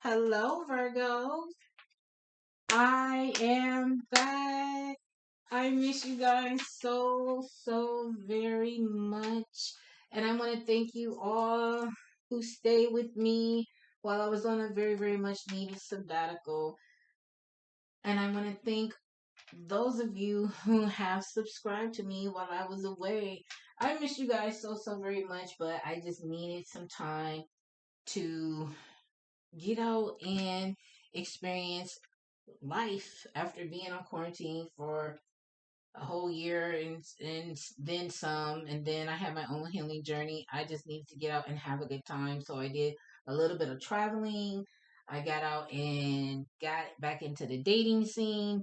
Hello, Virgo. I am back. I miss you guys so very much. And I want to thank you all who stayed with me while I was on a very much needed sabbatical. And I want to thank those of you who have subscribed to me while I was away. I miss you guys so very much, but I just needed some time to get out and experience life after being on quarantine for a whole year and then some, and then I had my own healing journey. I just needed to get out and have a good time, so I did a little bit of traveling. I got out and got back into the dating scene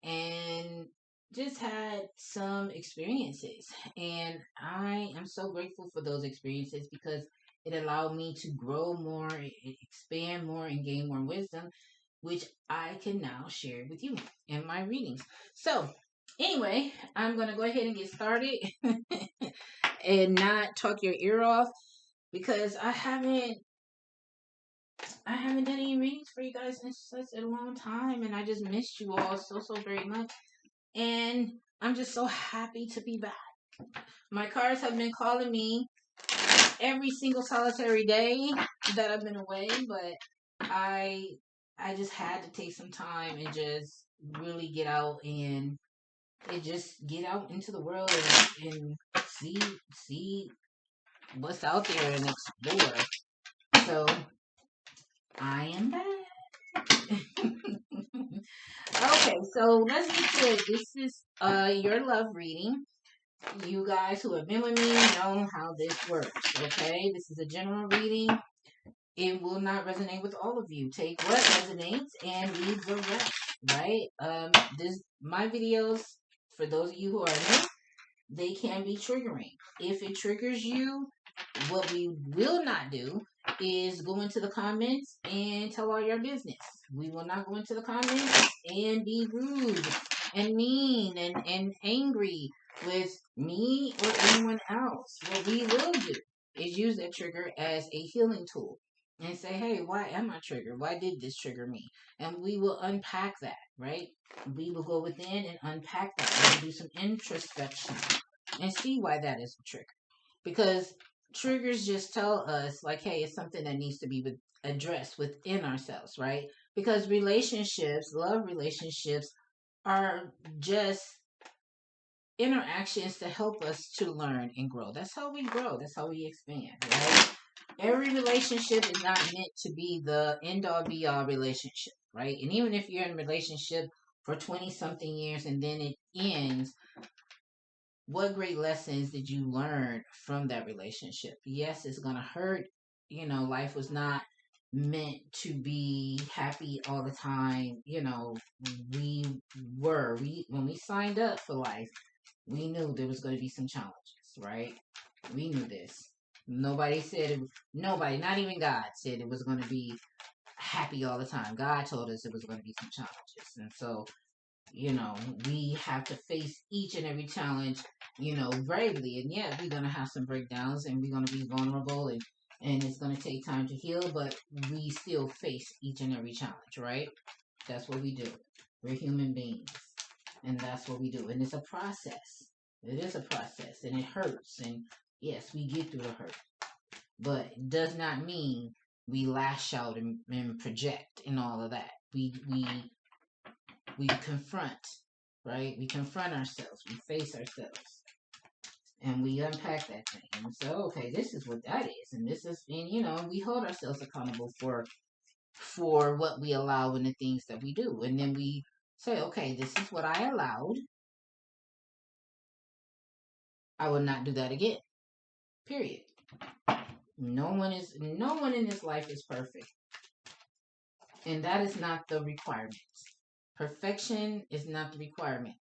and just had some experiences, and I am so grateful for those experiences because it allowed me to grow more, expand more, and gain more wisdom, which I can now share with you in my readings. So, anyway, I'm going to go ahead and get started and not talk your ear off because I haven't done any readings for you guys in such a long time, and I just missed you all so very much. And I'm just so happy to be back. My cards have been calling me every single solitary day that I've been away, but I I just had to take some time and just really get out and just get out into the world and see what's out there and explore. So I am back. Okay, so let's get to it. This is your love reading. You guys who have been with me know how this works. Okay, this is a general reading. It will not resonate with all of you. Take what resonates and leave the rest. Right? This my videos, for those of you who are new, they can be triggering. If it triggers you, what we will not do is go into the comments and tell all your business. We will not go into the comments and be rude and mean and angry with me or anyone else. What we will do is use that trigger as a healing tool and say, hey, why am I triggered? Why did this trigger me? And we will unpack that, right? We will go within and unpack that. We'll do some introspection and see why that is a trigger. Because triggers just tell us, like, hey, it's something that needs to be addressed within ourselves, right? Because relationships, love relationships, are just interactions to help us to learn and grow. That's how we grow. That's how we expand, right? Every relationship is not meant to be the end all be all relationship, right? And even if you're in a relationship for 20 something years and then it ends, what great lessons did you learn from that relationship? Yes, it's going to hurt. Life was not meant to be happy all the time. We when we signed up for life, we knew there was going to be some challenges, right? We knew this. Nobody said it. Nobody, not even God, said it was going to be happy all the time. God told us it was going to be some challenges, and so we have to face each and every challenge, bravely. And yeah, we're gonna have some breakdowns, and we're gonna be vulnerable, and it's gonna take time to heal, but we still face each and every challenge, right? That's what we do. We're human beings, and that's what we do. And it's a process. It is a process, and it hurts. And yes, we get through the hurt, but it does not mean we lash out and project and all of that. We confront, right? We confront ourselves, we face ourselves, and we unpack that thing. And so, okay, this is what that is, and this is, and we hold ourselves accountable for what we allow and the things that we do, and then we say, okay, this is what I allowed. I will not do that again. Period. No one in this life is perfect, and that is not the requirement. Perfection is not the requirement.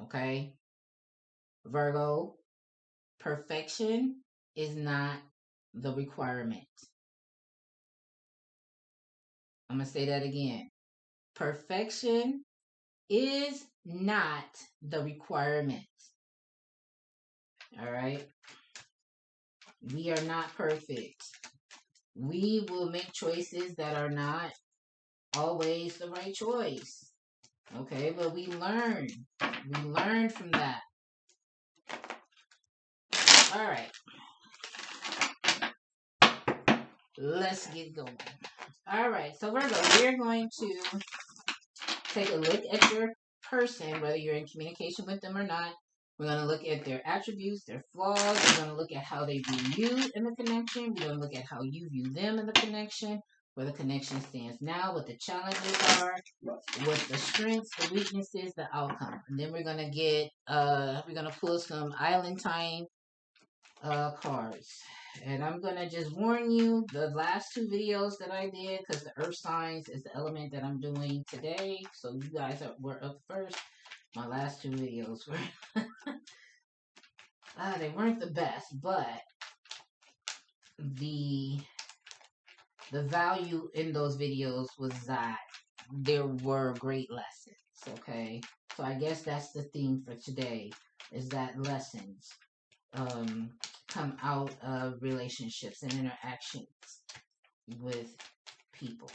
Okay, Virgo, perfection is not the requirement. I'm going to say that again. Perfection is not the requirement. All right? We are not perfect. We will make choices that are not always the right choice. Okay, but we learn. We learn from that. All right, let's get going. All right, so Virgo, we're going to take a look at your person, whether you're in communication with them or not. We're going to look at their attributes, their flaws. We're going to look at how they view you in the connection. We're going to look at how you view them in the connection, where the connection stands now, what the challenges are, what the strengths, the weaknesses, the outcome. And then we're going to we're going to pull some island time cards. And I'm going to just warn you, the last two videos that I did, because the earth signs is the element that I'm doing today. So you guys were up first. My last two videos were, they weren't the best, but the value in those videos was that there were great lessons, okay? So I guess that's the theme for today, is that lessons come out of relationships and interactions with people.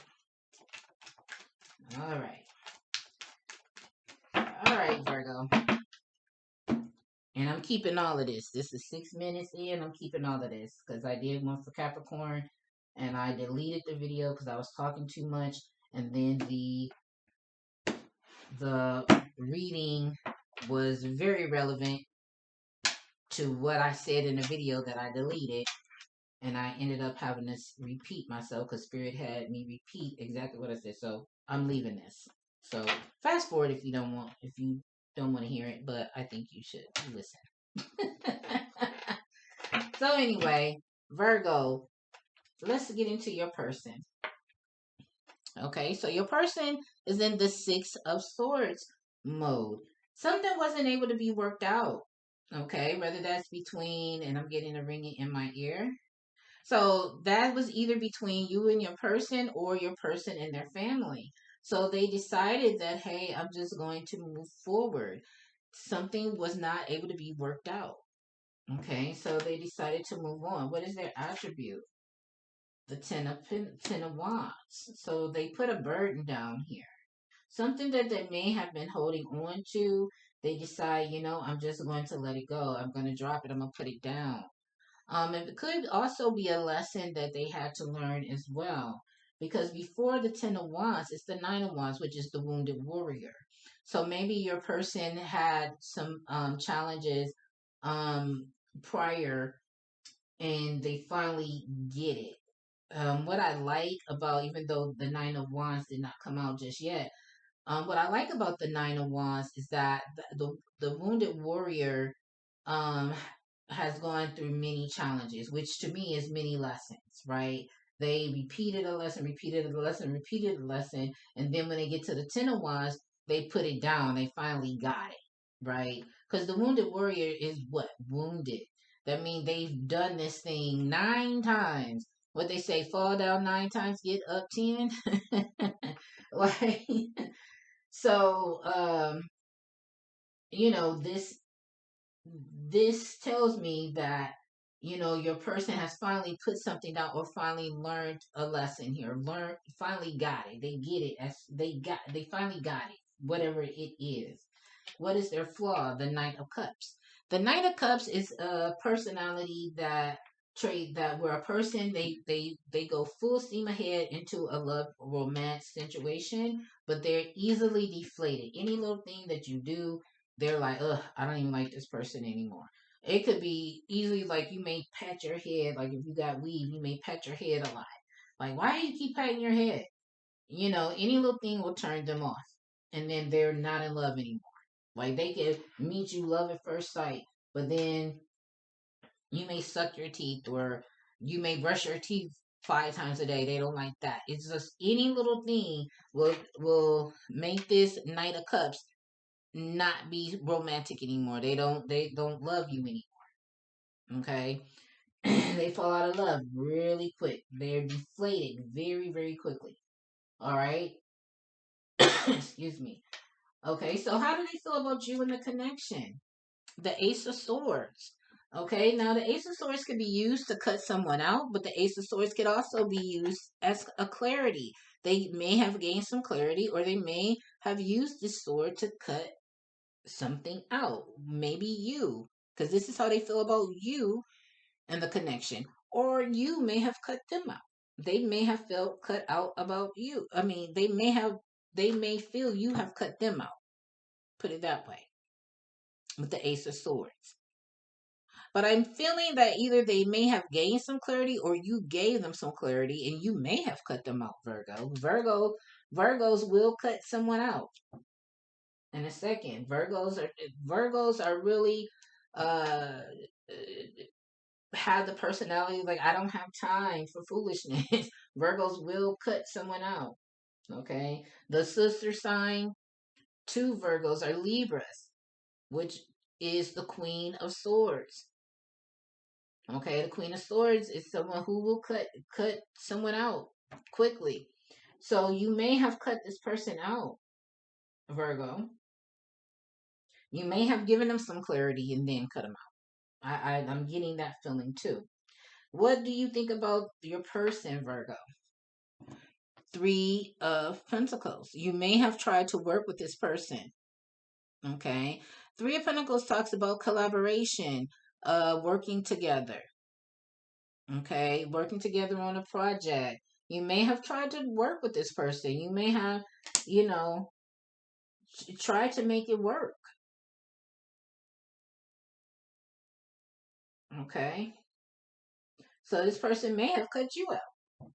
All right. All right, Virgo. And I'm keeping all of this. This is 6 minutes in. I'm keeping all of this because I did one for Capricorn and I deleted the video because I was talking too much. And then the reading was very relevant to what I said in the video that I deleted. And I ended up having to repeat myself because Spirit had me repeat exactly what I said. So I'm leaving this. So fast forward if you don't want to hear it, but I think you should listen. So anyway, Virgo, let's get into your person. Okay, so your person is in the Six of Swords mode. Something wasn't able to be worked out. Okay, whether that's between, and I'm getting a ringing in my ear. So that was either between you and your person or your person and their family. So they decided that, hey, I'm just going to move forward. Something was not able to be worked out. Okay, so they decided to move on. What is their attribute? The ten of Wands. So they put a burden down here. Something that they may have been holding on to. They decide, I'm just going to let it go. I'm going to drop it. I'm going to put it down. It could also be a lesson that they had to learn as well. Because before the Ten of Wands, it's the Nine of Wands, which is the wounded warrior. So maybe your person had some challenges prior and they finally get it. What I like about, even though the Nine of Wands did not come out just yet, what I like about the Nine of Wands is that the wounded warrior um, has gone through many challenges, which to me is many lessons, right? They repeated a lesson, repeated a lesson, repeated a lesson, and then when they get to the Ten of Wands, they put it down. They finally got it, right? Because the wounded warrior is what? Wounded. That means they've done this thing 9 times. What they say, fall down 9 times, get up 10. Like, so, this tells me that your person has finally put something down or finally learned a lesson here. Finally got it. They get it. As they finally got it, whatever it is. What is their flaw? The Knight of Cups. The Knight of Cups is a personality that trait that where a person they go full steam ahead into a love romance situation, but they're easily deflated. Any little thing that you do, they're like, ugh, I don't even like this person anymore. It could be easily like you may pat your head, like if you got weave, you may pat your head a lot. Like, why do you keep patting your head? Any little thing will turn them off. And then they're not in love anymore. Like they can meet you love at first sight, but then you may suck your teeth or you may brush your teeth 5 times a day. They don't like that. It's just any little thing will make this Knight of Cups not be romantic anymore. They don't love you anymore. Okay? They fall out of love really quick. They're deflated very, very quickly. All right? Excuse me. Okay, so how do they feel about you in the connection? The Ace of Swords. Okay, now the Ace of Swords could be used to cut someone out, but the Ace of Swords could also be used as a clarity. They may have gained some clarity, or they may have used this sword to cut something out. Maybe you, because this is how they feel about you and the connection. Or you may have cut them out. They may have felt cut out about you. I mean, they may feel you have cut them out. Put it that way with the Ace of Swords. But I'm feeling that either they may have gained some clarity or you gave them some clarity and you may have cut them out, Virgo. Virgos will cut someone out in a second. Virgos are really uh have the personality like I don't have time for foolishness. Virgos will cut someone out. Okay. The sister sign to Virgos are Libras, which is the Queen of Swords. Okay, the Queen of Swords is someone who will cut someone out quickly. So you may have cut this person out, Virgo. You may have given them some clarity and then cut them out. I'm getting that feeling too. What do you think about your person, Virgo? Three of Pentacles. You may have tried to work with this person. Okay. Three of Pentacles talks about collaboration, working together. Okay, working together on a project. You may have tried to work with this person. You may have, you know, tried to make it work. Okay, so this person may have cut you out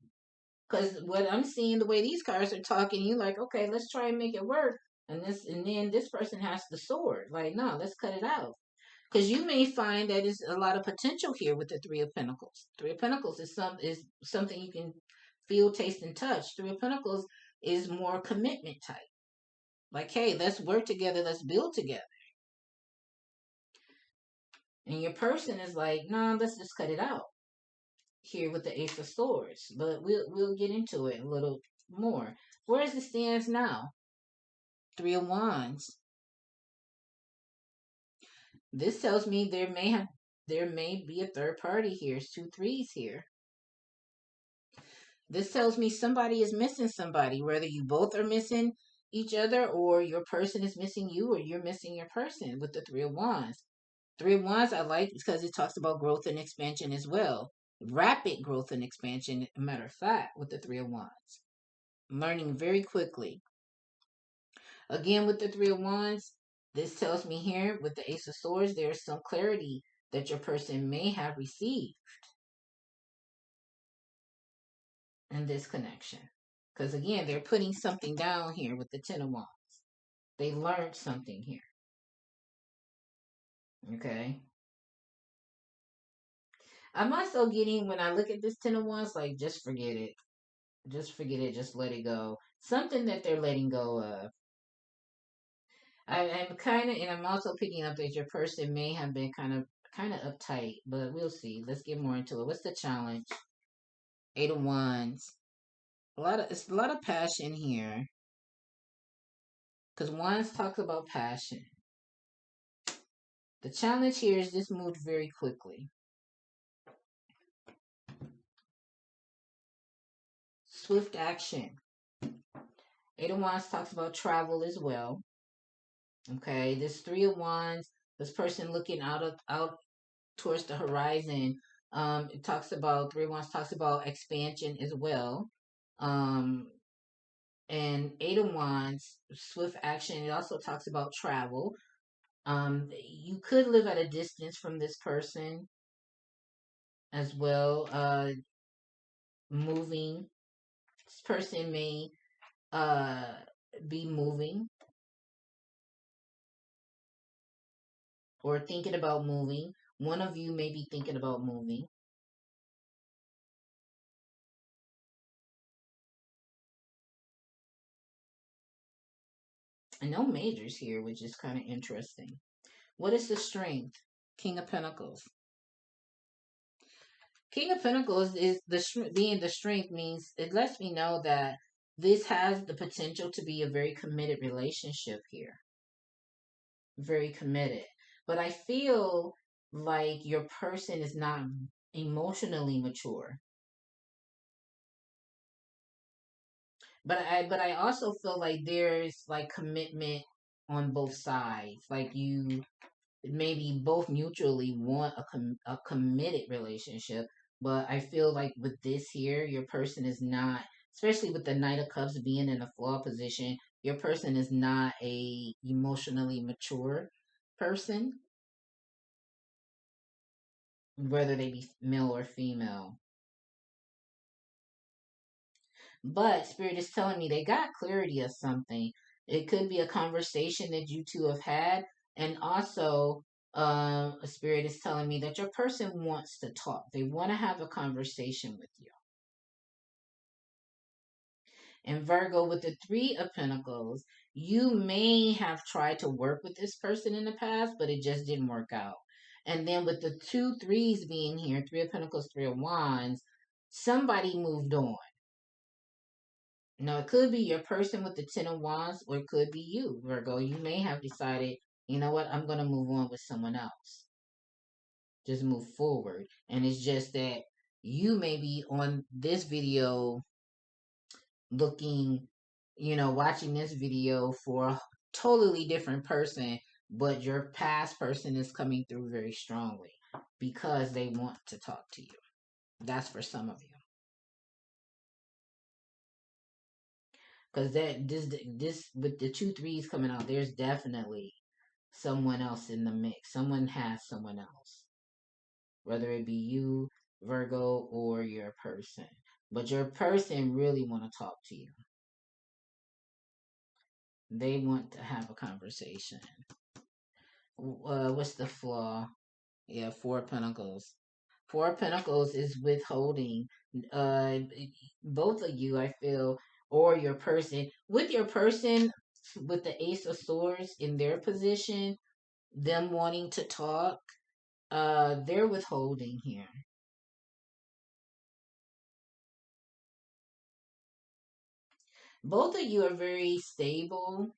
because what I'm seeing, the way these cards are talking, you like, okay, let's try and make it work, and then this person has the sword. Like, no, let's cut it out. Because you may find that there's a lot of potential here with the Three of Pentacles. Three of Pentacles is something you can feel, taste, and touch. Three of Pentacles is more commitment type. Like, hey, let's work together, let's build together. And your person is like, nah, let's just cut it out here with the Ace of Swords. But we'll get into it a little more. Where does it stands now? Three of Wands. This tells me there may be a third party here. It's two threes here. This tells me somebody is missing somebody, whether you both are missing each other or your person is missing you or you're missing your person with the Three of Wands. Three of Wands I like because it talks about growth and expansion as well. Rapid growth and expansion, matter of fact, with the Three of Wands. Learning very quickly. Again, with the Three of Wands, this tells me here with the Ace of Swords, there is some clarity that your person may have received in this connection. Because again, they're putting something down here with the Ten of Wands. They learned something here. Okay. I'm also getting, when I look at this Ten of Wands, like, just forget it. Just forget it. Just let it go. Something that they're letting go of. I'm kind of, and I'm also picking up that your person may have been kind of uptight, but we'll see. Let's get more into it. What's the challenge? Eight of Wands. It's a lot of passion here. Because Wands talks about passion. The challenge here is this moved very quickly. Swift action. Eight of Wands talks about travel as well. Okay, this Three of Wands, this person looking out towards the horizon. It talks about Three of Wands talks about expansion as well. Um, and Eight of Wands, swift action. It also talks about travel. You could live at a distance from this person as well. Moving. This person may uh be moving or thinking about moving. One of you may be thinking about moving. And no majors here, which is kind of interesting. What is the strength? King of Pentacles. King of Pentacles is being the strength means it lets me know that this has the potential to be a very committed relationship here. Very committed. But I feel like your person is not emotionally mature. But I also feel like there's like commitment on both sides. Like you maybe both mutually want a committed relationship, but I feel like with this here, your person is not, especially with the Knight of Cups being in a flaw position, your person is not a emotionally mature person, whether they be male or female. But Spirit is telling me they got clarity of something. It could be a conversation that you two have had, and also, Spirit is telling me that your person wants to talk. They want to have a conversation with you. And Virgo, with the Three of Pentacles, you may have tried to work with this person in the past, but it just didn't work out. And then with the two threes being here, Three of Pentacles, Three of Wands, somebody moved on. Now, it could be your person with the Ten of Wands, or it could be you, Virgo. You may have decided, you know what, I'm going to move on with someone else. Just move forward. And it's just that you may be on this video looking, watching this video for a totally different person, but your past person is coming through very strongly because they want to talk to you. That's for some of you. Because this with the two threes coming out, there's definitely someone else in the mix. Someone has someone else, whether it be you, Virgo, or your person. But your person really want to talk to you. They want to have a conversation. What's the flaw? Yeah, Four of Pentacles. Four of Pentacles is withholding. Uh, both of you, I feel, or your person. With your person, with the Ace of Swords in their position, them wanting to talk, they're withholding here. Both of you are very stable.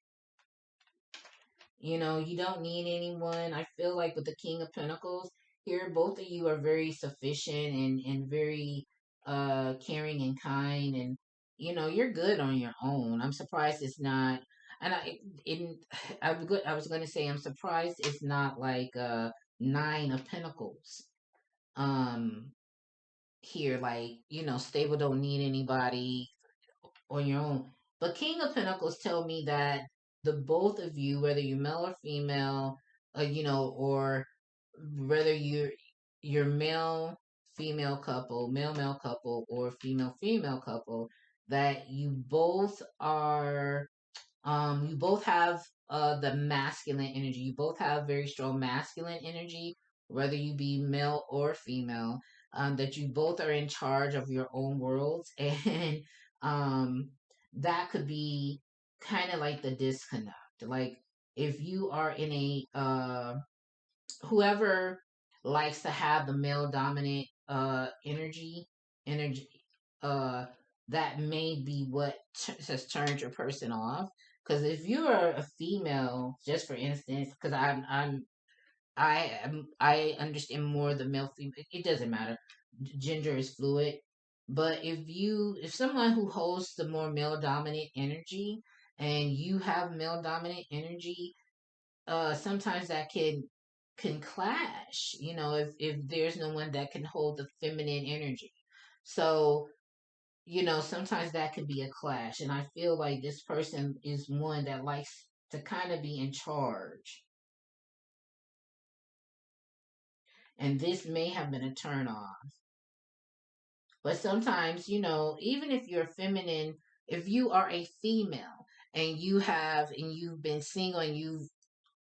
You don't need anyone. I feel like with the King of Pentacles here, both of you are very sufficient and very caring and kind, and you're good on your own. I'm surprised it's not, and I was going to say I'm surprised it's not like Nine of Pentacles. Um here, like, stable, don't need anybody, on your own. But King of Pentacles tell me that the both of you, whether you're male or female, or whether you're male female couple, male male couple, or female female couple, that you both have the masculine energy. You both have very strong masculine energy, whether you be male or female. That you both are in charge of your own worlds, and um, that could be kind of like the disconnect. Like if you are in a whoever likes to have the male dominant energy uh that may be what has turned your person off. Because if you're a female, just for instance, because I understand more the male female, it doesn't matter, gender is fluid. But if someone who holds the more male dominant energy, and you have male dominant energy, sometimes that can clash, if there's no one that can hold the feminine energy. So, sometimes that could be a clash. And I feel like this person is one that likes to kind of be in charge. And this may have been a turn on. But sometimes, even if you're feminine, if you are a female and you've been single and you've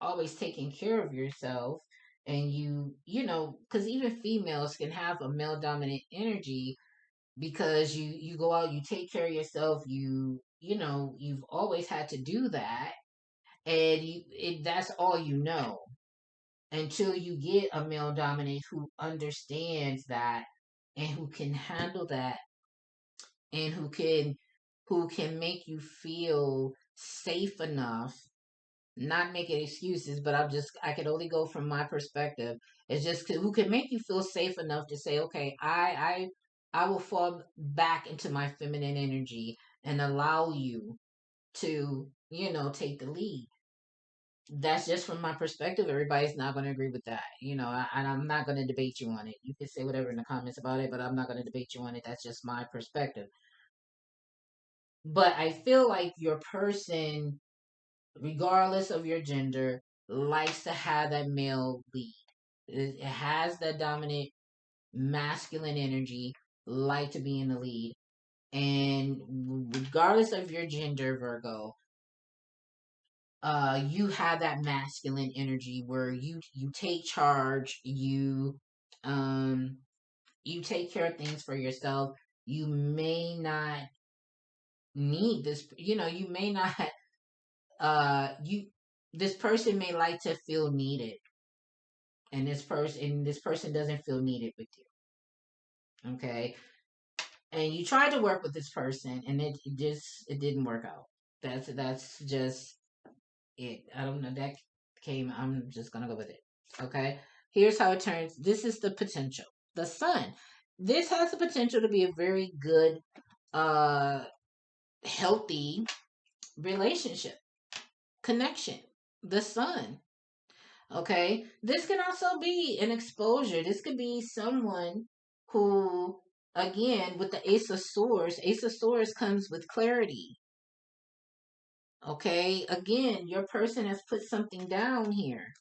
always taking care of yourself, and because even females can have a male dominant energy, because you go out, you take care of yourself, you've always had to do that, and that's all until you get a male dominant who understands that, and who can handle that, and who can make you feel safe enough, not making excuses, but I can only go from my perspective. It's just who can make you feel safe enough to say, okay, I will fall back into my feminine energy and allow you to, take the lead. That's just from my perspective. Everybody's not going to agree with that, and I'm not going to debate you on it. You can say whatever in the comments about it, but I'm not going to debate you on it. That's just my perspective. But I feel like your person, regardless of your gender, likes to have that male lead. It has that dominant masculine energy, like to be in the lead. And regardless of your gender, Virgo, you have that masculine energy where you take charge, um you take care of things for yourself. You may not need this, you may not you this person may like to feel needed, and this person doesn't feel needed with you. Okay, and you tried to work with this person and it didn't work out. That's just it. I don't know, that came, I'm just gonna go with it. Okay, here's how it turns. This is the potential. The sun, this has the potential to be a very good, uh healthy relationship, connection. The sun. Okay, this can also be an exposure. This could be someone who, again, with the Ace of Swords comes with clarity. Okay, again, your person has put something down here.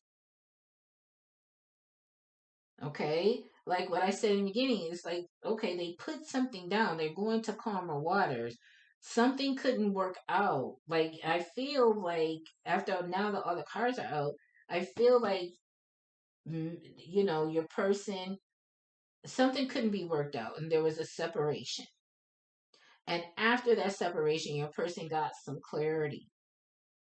Okay, like what I said in the beginning, it's like, okay, they put something down. They're going to calmer waters. Something couldn't work out. Like, I feel like after now that all the cards are out, I feel like, your person, something couldn't be worked out and there was a separation. And after that separation, your person got some clarity.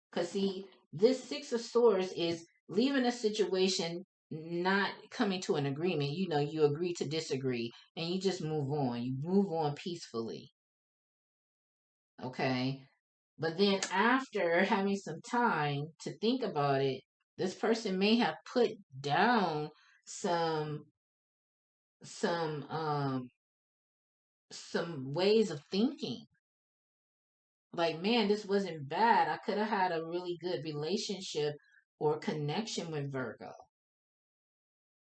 Because, see, this Six of Swords is leaving a situation, not coming to an agreement. You agree to disagree and you just move on. You move on peacefully. Okay. But then after having some time to think about it, this person may have put down some some um some ways of thinking. Like, man, this wasn't bad. I could have had a really good relationship or connection with Virgo,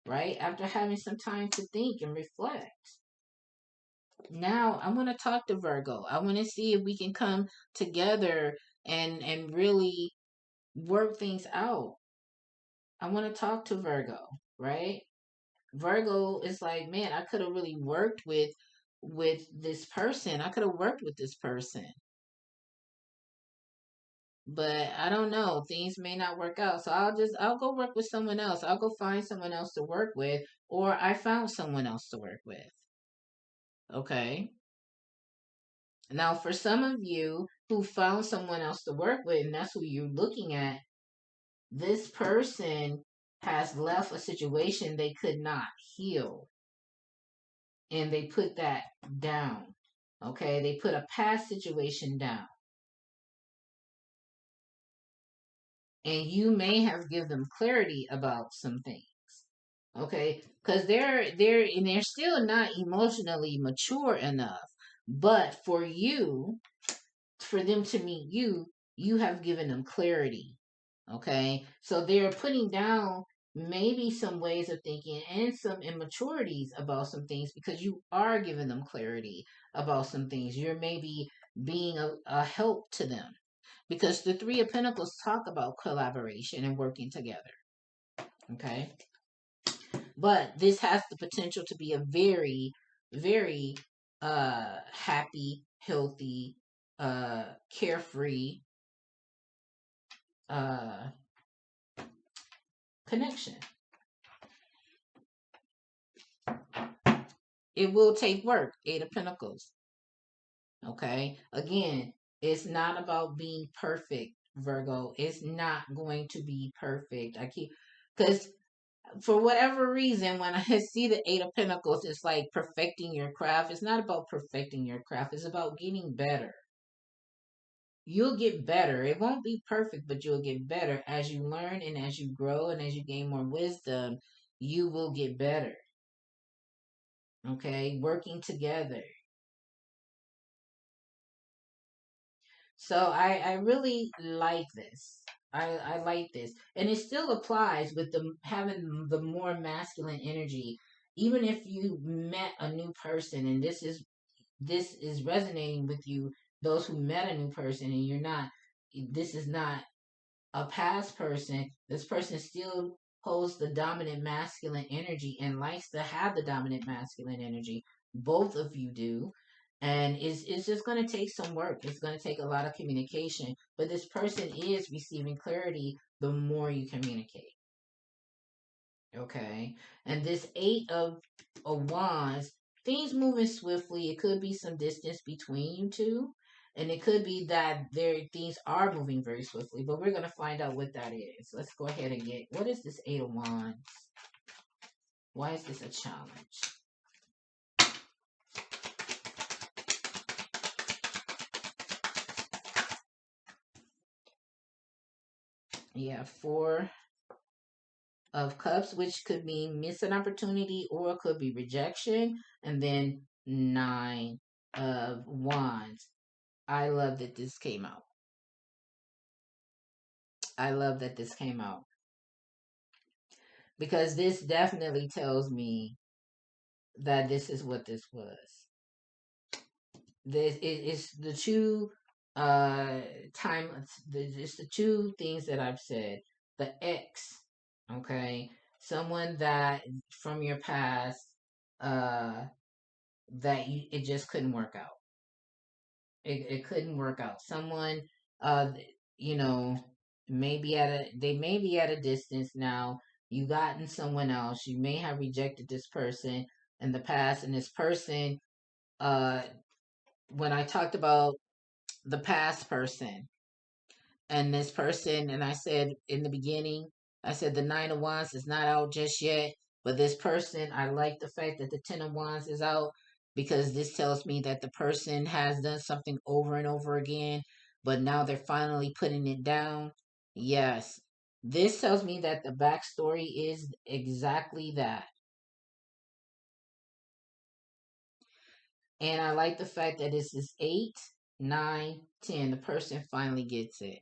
right? After having some time to think and reflect. Now I want to talk to Virgo. I want to see if we can come together and really work things out. I want to talk to Virgo, right? Virgo is like, man, I could have really worked with this person. I could have worked with this person. But I don't know. Things may not work out. So I'll go work with someone else. I'll go find someone else to work with, or I found someone else to work with. Okay. Now, for some of you who found someone else to work with, and that's who you're looking at, this person has left a situation they could not heal, and they put that down. Okay. They put a past situation down, and you may have given them clarity about some things. Okay, because they're still not emotionally mature enough, but for them to meet you, you have given them clarity. Okay, so they're putting down maybe some ways of thinking and some immaturities about some things because you are giving them clarity about some things. You're maybe being a help to them, because the Three of Pentacles talk about collaboration and working together. Okay, but this has the potential to be a very, very happy, healthy, carefree uh connection. It will take work. Eight of Pentacles. Okay, again, it's not about being perfect, Virgo. It's not going to be perfect. I keep, because for whatever reason, when I see the Eight of Pentacles, it's like perfecting your craft. It's not about perfecting your craft. It's about getting better. You'll get better. It won't be perfect, but you'll get better as you learn and as you grow and as you gain more wisdom. you will get better. Okay, working together. So I really like this. I like this, and it still applies with the having the more masculine energy. Even if you met a new person, and this is resonating with you, those who met a new person, and you're not. This is not a past person. This person still holds the dominant masculine energy and likes to have the dominant masculine energy. Both of you do. And it's just going to take some work. It's going to take a lot of communication. But this person is receiving clarity the more you communicate. Okay. And this Eight of Wands, things moving swiftly. It could be some distance between you two. And it could be that things are moving very swiftly, but we're gonna find out what that is. Let's go ahead and get, what is this Eight of Wands? Why is this a challenge? Yeah, Four of Cups, which could mean miss an opportunity or it could be rejection, and then Nine of Wands. I love that this came out. I love that this came out because this definitely tells me that this is what this was. This is the two uh time. It's the two things that I've said. The ex, okay, someone that from your past, uh, that it just couldn't work out. It couldn't work out. Someone, uh, you know, maybe they may be at a distance now. You gotten someone else. You may have rejected this person in the past, and this person, uh, when I talked about the past person and this person, and I said in the beginning, I said the Nine of Wands is not out just yet, but this person, I like the fact that the Ten of Wands is out because this tells me that the person has done something over and over again, but now they're finally putting it down. Yes, this tells me that the backstory is exactly that. And I like the fact that this is 8, 9, 10. The person finally gets it.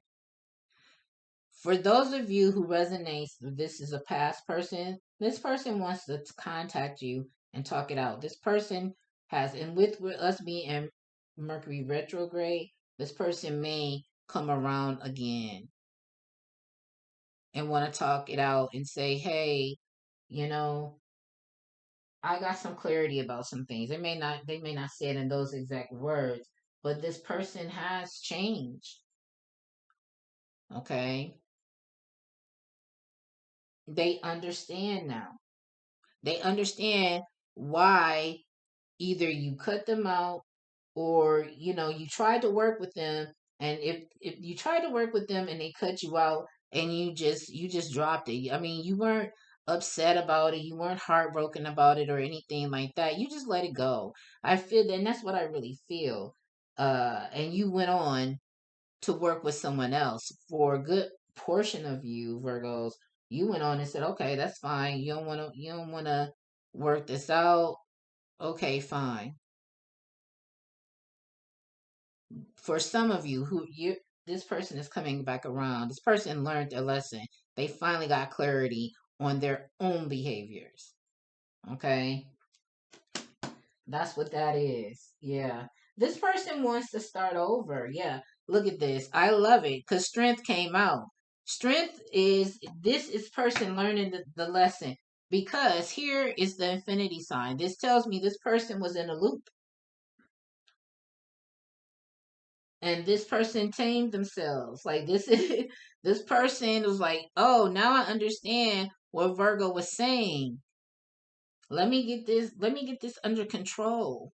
For those of you who resonates, this is a past person. This person wants to contact you and talk it out. This person has, and with us being in Mercury retrograde, this person may come around again and want to talk it out and say, "Hey, you know, I got some clarity about some things." They may not say it in those exact words, but this person has changed. Okay, they understand now. They understand why either you cut them out or you tried to work with them, and if you tried to work with them and they cut you out and you just dropped it. I mean, you weren't upset about it, you weren't heartbroken about it or anything like that. You just let it go. I feel that, and that's what I really feel. And you went on to work with someone else. For a good portion of you Virgos, you went on and said, okay, that's fine. You don't want to work this out. Okay, fine. For some of you who you this person is coming back around. This person learned their lesson. They finally got clarity on their own behaviors. Okay? That's what that is. Yeah. This person wants to start over. Yeah. Look at this. I love it because strength came out. Strength is this is person learning the lesson because here is the infinity sign. This tells me this person was in a loop and this person tamed themselves. Like this is this person was like, "Oh, now I understand what Virgo was saying. Let me get this under control."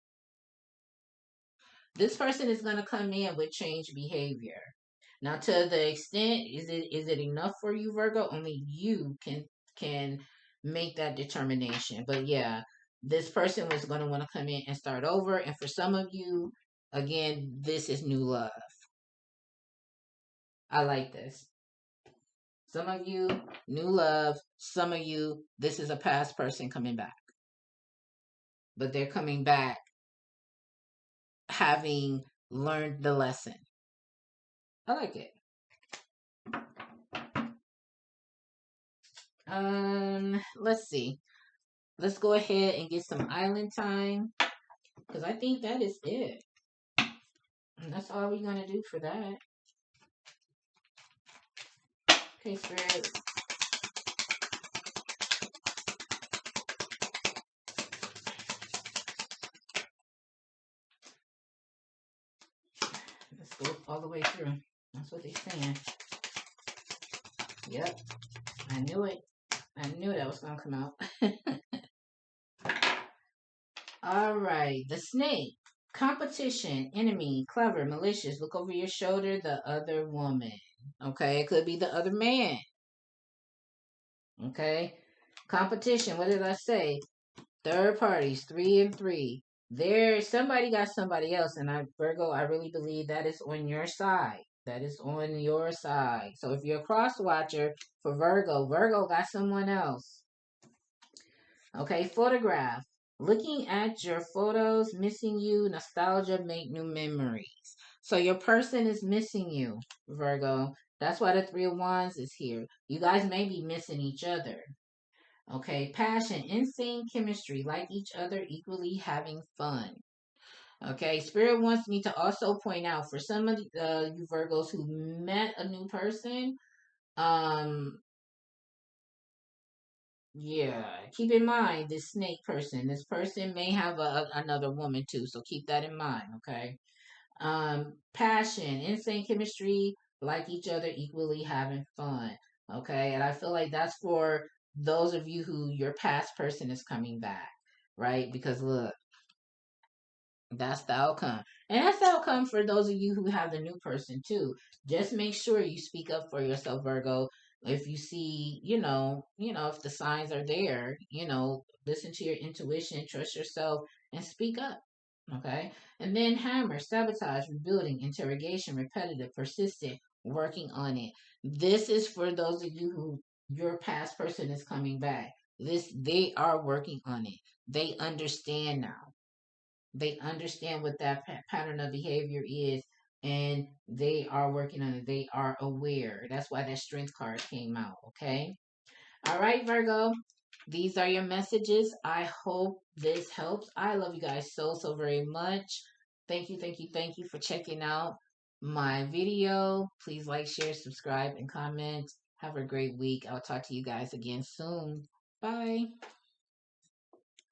This person is going to come in with change behavior. Now, to the extent, is it enough for you, Virgo? Only you can make that determination. But yeah, this person was going to want to come in and start over. And for some of you, again, this is new love. I like this. Some of you, new love. Some of you, this is a past person coming back. But they're coming back having learned the lesson. I like it. Let's see. Let's go ahead and get some island time. Because I think that is it. And that's all we're going to do for that. Okay, Spirit. Let's go all the way through. That's what they're saying. Yep. I knew it. I knew that was going to come out. All right. The snake. Competition, enemy, clever, malicious. Look over your shoulder. The other woman. Okay. It could be the other man. Okay. Competition. What did I say? Third parties, 3 and 3. There, somebody got somebody else, and Virgo, I really believe that is on your side. That is on your side. So if you're a cross watcher for Virgo, Virgo got someone else. Okay, photograph. Looking at your photos, missing you, nostalgia, make new memories. So your person is missing you, Virgo. That's why the 3 of Wands is here. You guys may be missing each other. Okay, passion, insane chemistry, like each other, equally having fun. Okay, Spirit wants me to also point out for some of you Virgos who met a new person, um, yeah, keep in mind this snake person. This person may have another woman too, so keep that in mind. Okay, passion, insane chemistry, like each other, equally having fun. Okay, and I feel like that's for those of you who your past person is coming back, right? Because look, that's the outcome. And that's the outcome for those of you who have the new person too. Just make sure you speak up for yourself, Virgo. If you see, if the signs are there, listen to your intuition, trust yourself, and speak up. Okay. And then hammer, sabotage, rebuilding, interrogation, repetitive, persistent, working on it. This is for those of you who your past person is coming back. They are working on it. They understand now. They understand what that pattern of behavior is, and they are working on it. They are aware. That's why that strength card came out. Okay. All right, Virgo. These are your messages. I hope this helps. I love you guys so very much. Thank you, thank you, thank you for checking out my video. Please like, share, subscribe, and comment. Have a great week. I'll talk to you guys again soon. Bye.